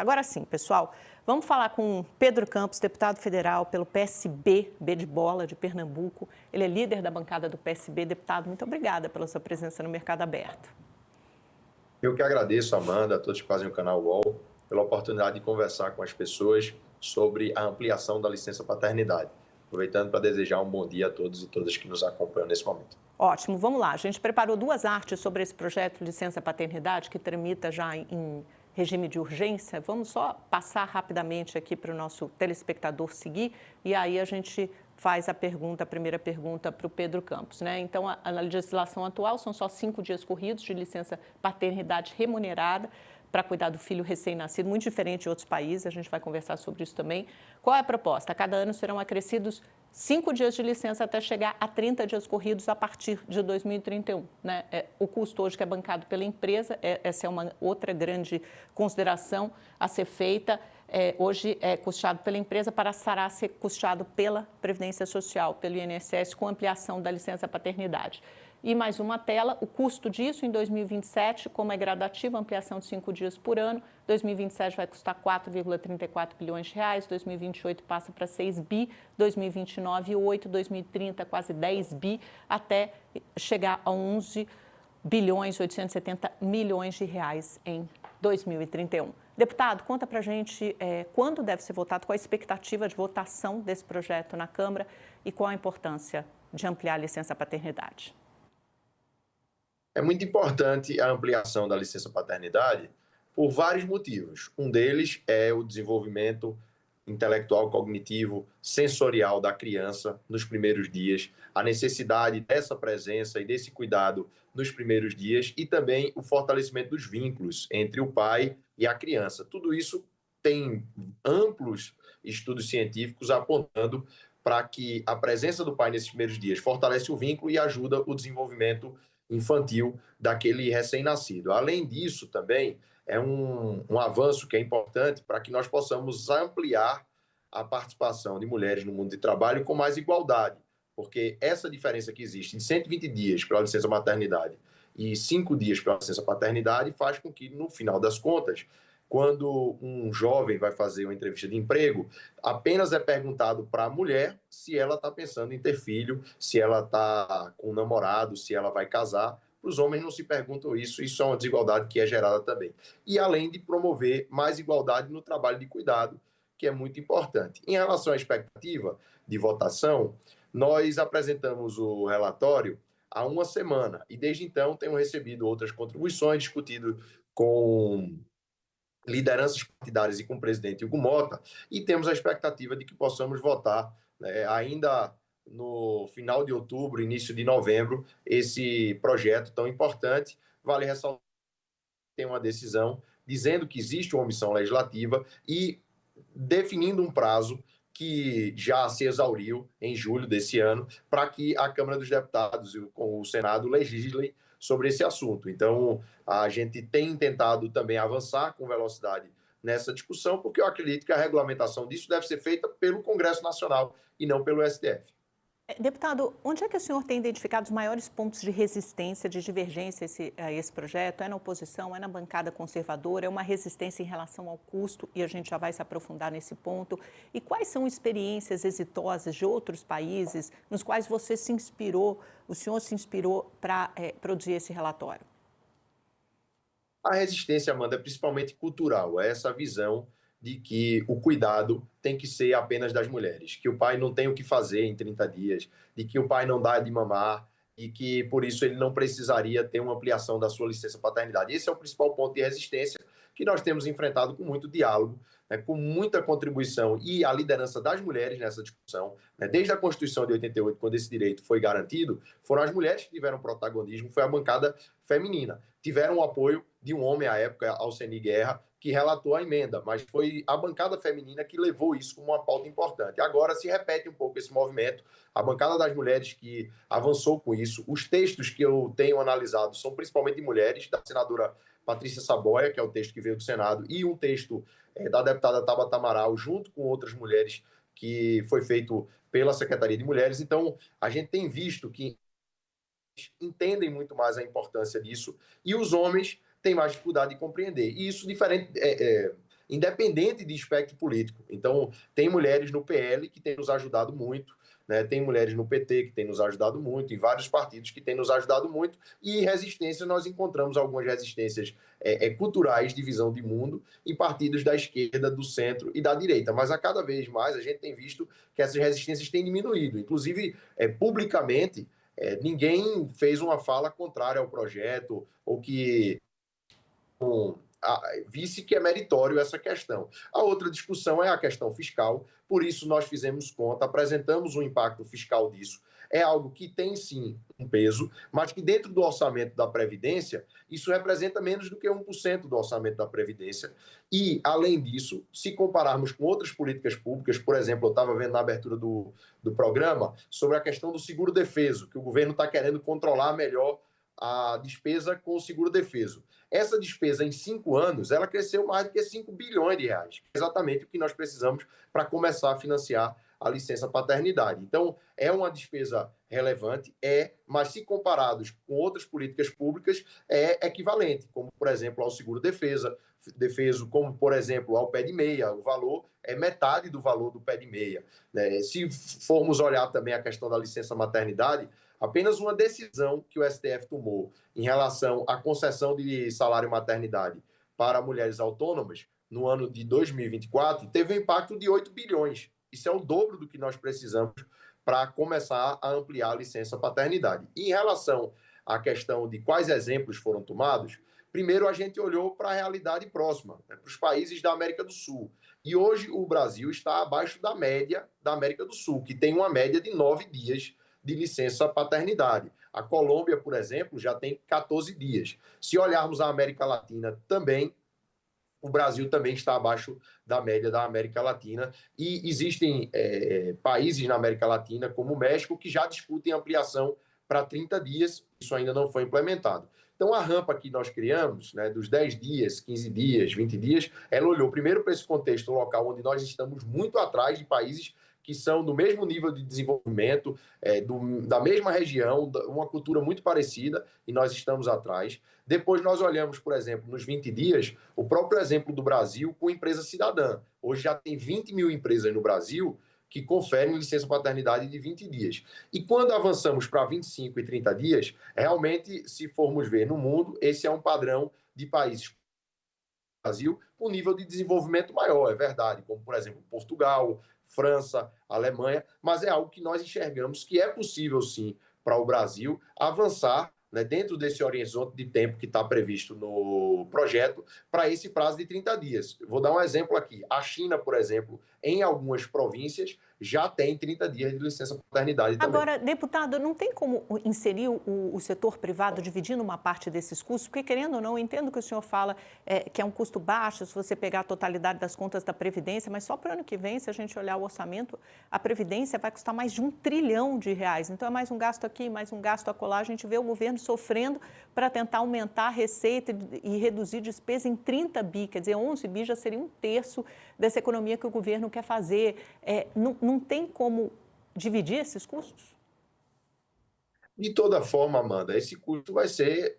Agora sim, pessoal, vamos falar com Pedro Campos, deputado federal pelo PSB, B de Bola, de Pernambuco. Ele é líder da bancada do PSB. Deputado, muito obrigada pela sua presença no Mercado Aberto. Eu que agradeço, Amanda, a todos que fazem o canal UOL, pela oportunidade de conversar com as pessoas sobre a ampliação da licença paternidade. Aproveitando para desejar um bom dia a todos e todas que nos acompanham nesse momento. Ótimo, vamos lá. A gente preparou duas artes sobre esse projeto de licença paternidade que tramita já em regime de urgência. Vamos só passar rapidamente aqui para o nosso telespectador seguir e aí a gente faz a primeira pergunta para o Pedro Campos, né? Então, a legislação atual são só 5 dias corridos de licença paternidade remunerada para cuidar do filho recém-nascido, muito diferente de outros países, a gente vai conversar sobre isso também. Qual é a proposta? A cada ano serão acrescidos 5 dias de licença até chegar a 30 dias corridos a partir de 2031. Né? O custo hoje que é bancado pela empresa, essa é uma outra grande consideração a ser feita. Hoje é custeado pela empresa, passará a ser custeado pela Previdência Social, pelo INSS, com ampliação da licença paternidade. E mais uma tela, o custo disso em 2027, como é gradativo, ampliação de 5 dias por ano, 2027 vai custar 4,34 bilhões de reais, 2028 passa para 6 bi, 2029 8, 2030 quase 10 bi, até chegar a 11 bilhões 870 milhões de reais em 2031. Deputado, conta para a gente quando deve ser votado, qual a expectativa de votação desse projeto na Câmara e qual a importância de ampliar a licença paternidade. É muito importante a ampliação da licença paternidade por vários motivos. Um deles é o desenvolvimento intelectual, cognitivo, sensorial da criança nos primeiros dias, a necessidade dessa presença e desse cuidado nos primeiros dias e também o fortalecimento dos vínculos entre o pai e a criança. Tudo isso tem amplos estudos científicos apontando para que a presença do pai nesses primeiros dias fortalece o vínculo e ajuda o desenvolvimento infantil daquele recém-nascido. Além disso, também é um avanço que é importante para que nós possamos ampliar a participação de mulheres no mundo de trabalho com mais igualdade, porque essa diferença que existe de 120 dias pela licença maternidade e 5 dias pela licença paternidade faz com que, no final das contas, quando um jovem vai fazer uma entrevista de emprego, apenas é perguntado para a mulher se ela está pensando em ter filho, se ela está com um namorado, se ela vai casar. Para os homens não se perguntam isso é uma desigualdade que é gerada também. E além de promover mais igualdade no trabalho de cuidado, que é muito importante. Em relação à expectativa de votação, nós apresentamos o relatório há uma semana e desde então temos recebido outras contribuições, discutido com lideranças partidárias e com o presidente Hugo Mota, e temos a expectativa de que possamos votar, né, ainda no final de outubro, início de novembro, esse projeto tão importante. Vale ressaltar que tem uma decisão dizendo que existe uma omissão legislativa e definindo um prazo que já se exauriu em julho desse ano, para que a Câmara dos Deputados e com o Senado legislem sobre esse assunto. Então, a gente tem tentado também avançar com velocidade nessa discussão, porque eu acredito que a regulamentação disso deve ser feita pelo Congresso Nacional e não pelo STF. Deputado, onde é que o senhor tem identificado os maiores pontos de resistência, de divergência a esse projeto? É na oposição, é na bancada conservadora, é uma resistência em relação ao custo, e a gente já vai se aprofundar nesse ponto. E quais são experiências exitosas de outros países nos quais você se inspirou, o senhor se inspirou para produzir esse relatório? A resistência, Amanda, é principalmente cultural, é essa visão de que o cuidado tem que ser apenas das mulheres, que o pai não tem o que fazer em 30 dias, de que o pai não dá de mamar e que, por isso, ele não precisaria ter uma ampliação da sua licença paternidade. Esse é o principal ponto de resistência que nós temos enfrentado com muito diálogo, né, com muita contribuição e a liderança das mulheres nessa discussão. Né, desde a Constituição de 88, quando esse direito foi garantido, foram as mulheres que tiveram protagonismo, foi a bancada feminina. Tiveram o apoio de um homem à época, Alceni Guerra, que relatou a emenda, mas foi a bancada feminina que levou isso como uma pauta importante. Agora se repete um pouco esse movimento, a bancada das mulheres que avançou com isso. Os textos que eu tenho analisado são principalmente de mulheres, da senadora Patrícia Saboia, que é o texto que veio do Senado, e um texto da deputada Tabata Amaral, junto com outras mulheres, que foi feito pela Secretaria de Mulheres. Então, a gente tem visto que entendem muito mais a importância disso e os homens têm mais dificuldade de compreender. E isso independente de espectro político. Então, tem mulheres no PL que têm nos ajudado muito, né? Tem mulheres no PT que têm nos ajudado muito, em vários partidos que têm nos ajudado muito, e resistência, nós encontramos algumas resistências culturais de visão de mundo em partidos da esquerda, do centro e da direita. Mas a cada vez mais a gente tem visto que essas resistências têm diminuído. Inclusive, publicamente, ninguém fez uma fala contrária ao projeto ou que visse que é meritório essa questão. A outra discussão é a questão fiscal, por isso nós fizemos conta, apresentamos o impacto fiscal disso. É algo que tem sim um peso, mas que dentro do orçamento da Previdência, isso representa menos do que 1% do orçamento da Previdência. E, além disso, se compararmos com outras políticas públicas, por exemplo, eu estava vendo na abertura do programa sobre a questão do seguro-defeso, que o governo está querendo controlar melhor a despesa com o seguro-defeso. Essa despesa, em 5 anos, ela cresceu mais do que 5 bilhões de reais. Exatamente o que nós precisamos para começar a financiar a licença paternidade. Então, é uma despesa relevante, mas se comparados com outras políticas públicas, é equivalente, como, por exemplo, ao seguro-defeso, como, por exemplo, ao pé de meia. O valor é metade do valor do pé de meia, né? Se formos olhar também a questão da licença maternidade, apenas uma decisão que o STF tomou em relação à concessão de salário maternidade para mulheres autônomas no ano de 2024 teve um impacto de 8 bilhões. Isso é o dobro do que nós precisamos para começar a ampliar a licença paternidade. E em relação à questão de quais exemplos foram tomados, primeiro a gente olhou para a realidade próxima, né, para os países da América do Sul. E hoje o Brasil está abaixo da média da América do Sul, que tem uma média de 9 dias de licença paternidade. A Colômbia, por exemplo, já tem 14 dias. Se olharmos a América Latina também, o Brasil também está abaixo da média da América Latina e existem países na América Latina, como o México, que já discutem ampliação para 30 dias, isso ainda não foi implementado. Então, a rampa que nós criamos, né, dos 10 dias, 15 dias, 20 dias, ela olhou primeiro para esse contexto local, onde nós estamos muito atrás de países que são do mesmo nível de desenvolvimento, da mesma região, uma cultura muito parecida, e nós estamos atrás. Depois nós olhamos, por exemplo, nos 20 dias, o próprio exemplo do Brasil com empresa cidadã. Hoje já tem 20 mil empresas no Brasil que conferem licença paternidade de 20 dias. E quando avançamos para 25 e 30 dias, realmente, se formos ver no mundo, esse é um padrão de países Brasil com nível de desenvolvimento maior, é verdade, como, por exemplo, Portugal, França, Alemanha, mas é algo que nós enxergamos que é possível, sim, para o Brasil avançar, né, dentro desse horizonte de tempo que está previsto no projeto, para esse prazo de 30 dias. Vou dar um exemplo aqui. A China, por exemplo, em algumas províncias, já tem 30 dias de licença paternidade também. Agora, deputado, não tem como inserir o setor privado dividindo uma parte desses custos? Porque, querendo ou não, eu entendo que o senhor fala que é um custo baixo se você pegar a totalidade das contas da Previdência, mas só para o ano que vem, se a gente olhar o orçamento, a Previdência vai custar mais de R$1 trilhão. Então, é mais um gasto aqui, mais um gasto acolá. A gente vê o governo sofrendo para tentar aumentar a receita e reduzir despesa em 30 bi. Quer dizer, 11 bi já seria 1/3 dessa economia que o governo quer fazer. Não tem como dividir esses custos? De toda forma, Amanda, esse custo vai ser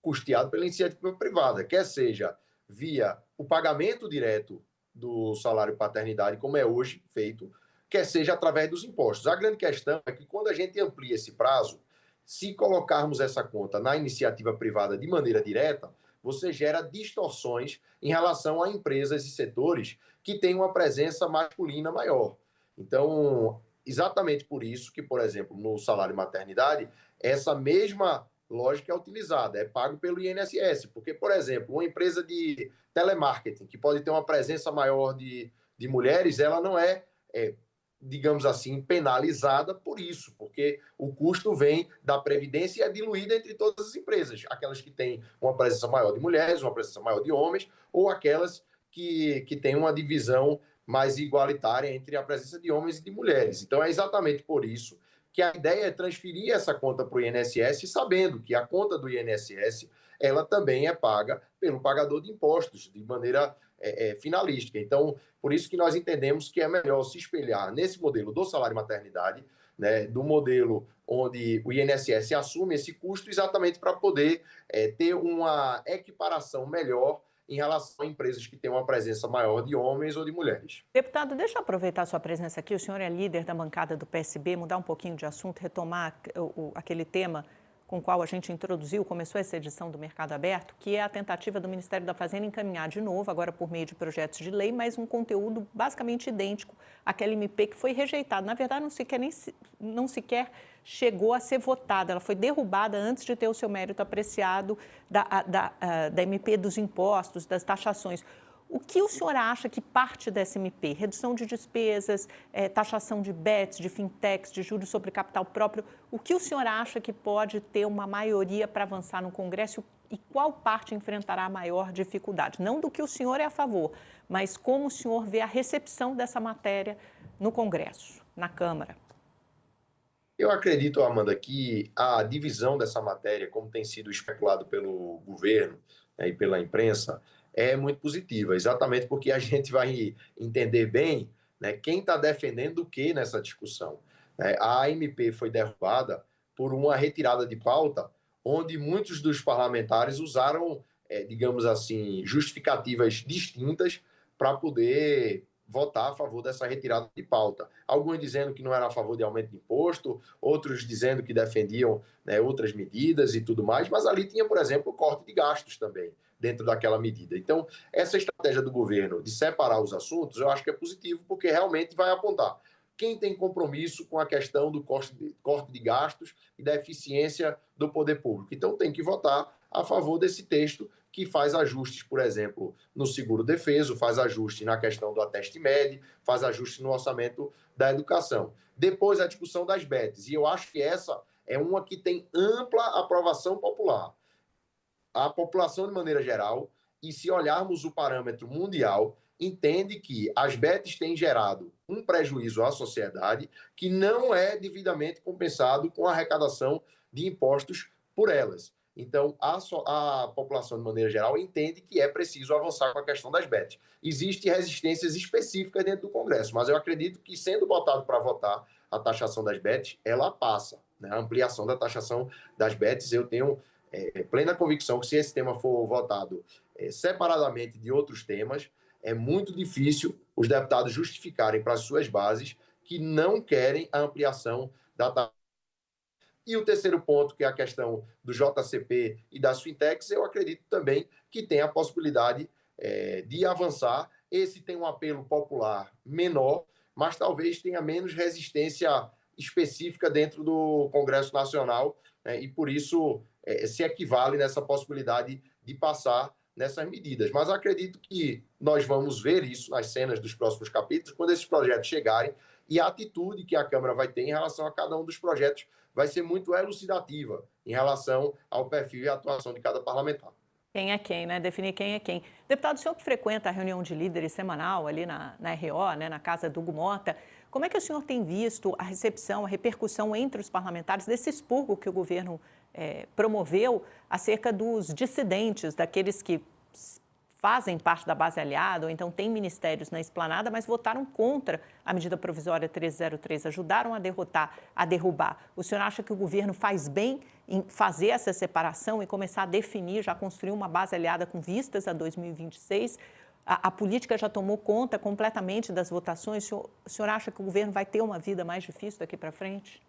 custeado pela iniciativa privada, quer seja via o pagamento direto do salário paternidade, como é hoje feito, quer seja através dos impostos. A grande questão é que quando a gente amplia esse prazo, se colocarmos essa conta na iniciativa privada de maneira direta, você gera distorções em relação a empresas e setores que têm uma presença masculina maior. Então, exatamente por isso que, por exemplo, no salário maternidade, essa mesma lógica é utilizada, é pago pelo INSS, porque, por exemplo, uma empresa de telemarketing, que pode ter uma presença maior de mulheres, ela não digamos assim, penalizada por isso, porque o custo vem da Previdência e é diluído entre todas as empresas, aquelas que têm uma presença maior de mulheres, uma presença maior de homens, ou aquelas que têm uma divisão mais igualitária entre a presença de homens e de mulheres. Então, é exatamente por isso que a ideia é transferir essa conta para o INSS, sabendo que a conta do INSS ela também é paga pelo pagador de impostos, de maneira finalística. Então, por isso que nós entendemos que é melhor se espelhar nesse modelo do salário maternidade, né, do modelo onde o INSS assume esse custo exatamente para poder ter uma equiparação melhor em relação a empresas que têm uma presença maior de homens ou de mulheres. Deputado, deixa eu aproveitar a sua presença aqui. O senhor é líder da bancada do PSB, mudar um pouquinho de assunto, retomar aquele tema com o qual a gente introduziu, começou essa edição do Mercado Aberto, que é a tentativa do Ministério da Fazenda encaminhar de novo, agora por meio de projetos de lei, mas um conteúdo basicamente idêntico àquela MP que foi rejeitada. Na verdade, não sequer chegou a ser votada, ela foi derrubada antes de ter o seu mérito apreciado da MP dos impostos, das taxações. O que o senhor acha que parte dessa MP? Redução de despesas, taxação de bets, de fintechs, de juros sobre capital próprio. O que o senhor acha que pode ter uma maioria para avançar no Congresso e qual parte enfrentará a maior dificuldade? Não do que o senhor é a favor, mas como o senhor vê a recepção dessa matéria no Congresso, na Câmara? Eu acredito, Amanda, que a divisão dessa matéria, como tem sido especulado pelo governo, né, e pela imprensa, é muito positiva, exatamente porque a gente vai entender bem, né, quem está defendendo o que nessa discussão. A MP foi derrubada por uma retirada de pauta, onde muitos dos parlamentares usaram, digamos assim, justificativas distintas para poder votar a favor dessa retirada de pauta. Alguns dizendo que não era a favor de aumento de imposto, outros dizendo que defendiam, né, outras medidas e tudo mais, mas ali tinha, por exemplo, o corte de gastos também dentro daquela medida. Então, essa estratégia do governo de separar os assuntos, eu acho que é positivo, porque realmente vai apontar quem tem compromisso com a questão do corte de gastos e da eficiência do poder público. Então, tem que votar a favor desse texto que faz ajustes, por exemplo, no seguro-defeso, faz ajustes na questão do Ateste-Med, faz ajustes no orçamento da educação. Depois, a discussão das bets. E eu acho que essa é uma que tem ampla aprovação popular. A população, de maneira geral, e se olharmos o parâmetro mundial, entende que as bets têm gerado um prejuízo à sociedade que não é devidamente compensado com a arrecadação de impostos por elas. Então, a população, de maneira geral, entende que é preciso avançar com a questão das bets. Existem resistências específicas dentro do Congresso, mas eu acredito que, sendo botado para votar a taxação das bets, ela passa. Né? A ampliação da taxação das bets, eu tenho plena convicção que, se esse tema for votado separadamente de outros temas, é muito difícil os deputados justificarem para as suas bases que não querem a ampliação da taxa. E o terceiro ponto, que é a questão do JCP e das fintechs, eu acredito também que tem a possibilidade de avançar. Esse tem um apelo popular menor, mas talvez tenha menos resistência específica dentro do Congresso Nacional, né, e por isso se equivale nessa possibilidade de passar nessas medidas. Mas acredito que nós vamos ver isso nas cenas dos próximos capítulos, quando esses projetos chegarem, e a atitude que a Câmara vai ter em relação a cada um dos projetos vai ser muito elucidativa em relação ao perfil e atuação de cada parlamentar. Quem é quem, né? Definir quem é quem. Deputado, o senhor que frequenta a reunião de líderes semanal ali na RO, né, na casa do Hugo Mota, como é que o senhor tem visto a recepção, a repercussão entre os parlamentares desse expurgo que o governo promoveu acerca dos dissidentes, daqueles que fazem parte da base aliada, ou então têm ministérios na esplanada, mas votaram contra a medida provisória 1303, ajudaram a derrubar. O senhor acha que o governo faz bem em fazer essa separação e começar a definir, já construir uma base aliada com vistas a 2026? A política já tomou conta completamente das votações? O senhor acha que o governo vai ter uma vida mais difícil daqui para frente?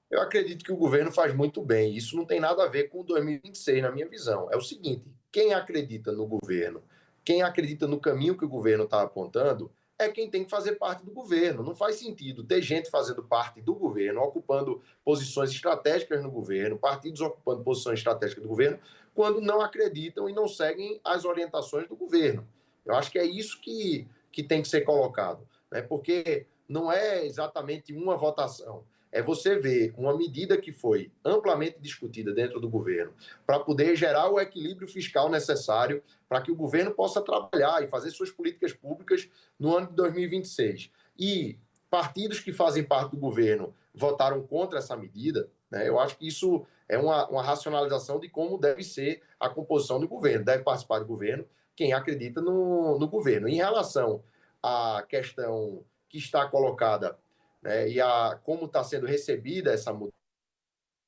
Eu acredito que o governo faz muito bem. Isso não tem nada a ver com 2026, na minha visão. É o seguinte: quem acredita no governo, quem acredita no caminho que o governo está apontando, é quem tem que fazer parte do governo. Não faz sentido ter gente fazendo parte do governo, ocupando posições estratégicas no governo, partidos ocupando posições estratégicas do governo, quando não acreditam e não seguem as orientações do governo. Eu acho que é isso que tem que ser colocado, né? Porque não é exatamente uma votação. É você ver uma medida que foi amplamente discutida dentro do governo para poder gerar o equilíbrio fiscal necessário para que o governo possa trabalhar e fazer suas políticas públicas no ano de 2026. E partidos que fazem parte do governo votaram contra essa medida, né? Eu acho que isso é uma racionalização de como deve ser a composição do governo. Deve participar do governo quem acredita no governo. Em relação à questão que está colocada, né, e como está sendo recebida essa mudança,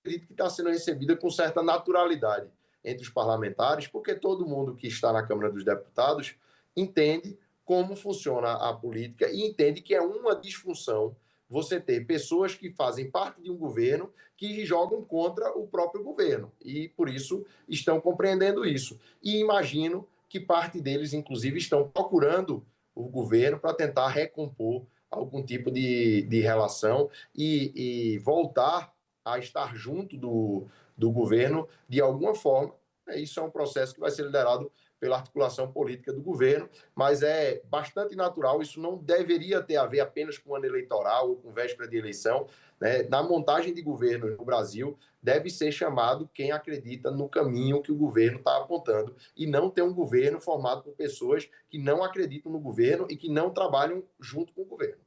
acredito que está sendo recebida com certa naturalidade. entre os parlamentares, porque todo mundo que está na Câmara dos Deputados entende como funciona a política e entende que é uma disfunção você ter pessoas que fazem parte de um governo que jogam contra o próprio governo e, por isso, estão compreendendo isso. E imagino que parte deles, inclusive, estão procurando o governo para tentar recompor algum tipo de relação e voltar a estar junto do governo de alguma forma. Isso é um processo que vai ser liderado pela articulação política do governo, mas é bastante natural, isso não deveria ter a ver apenas com ano eleitoral ou com véspera de eleição, né? Na montagem de governo no Brasil, deve ser chamado quem acredita no caminho que o governo está apontando e não ter um governo formado por pessoas que não acreditam no governo e que não trabalham junto com o governo.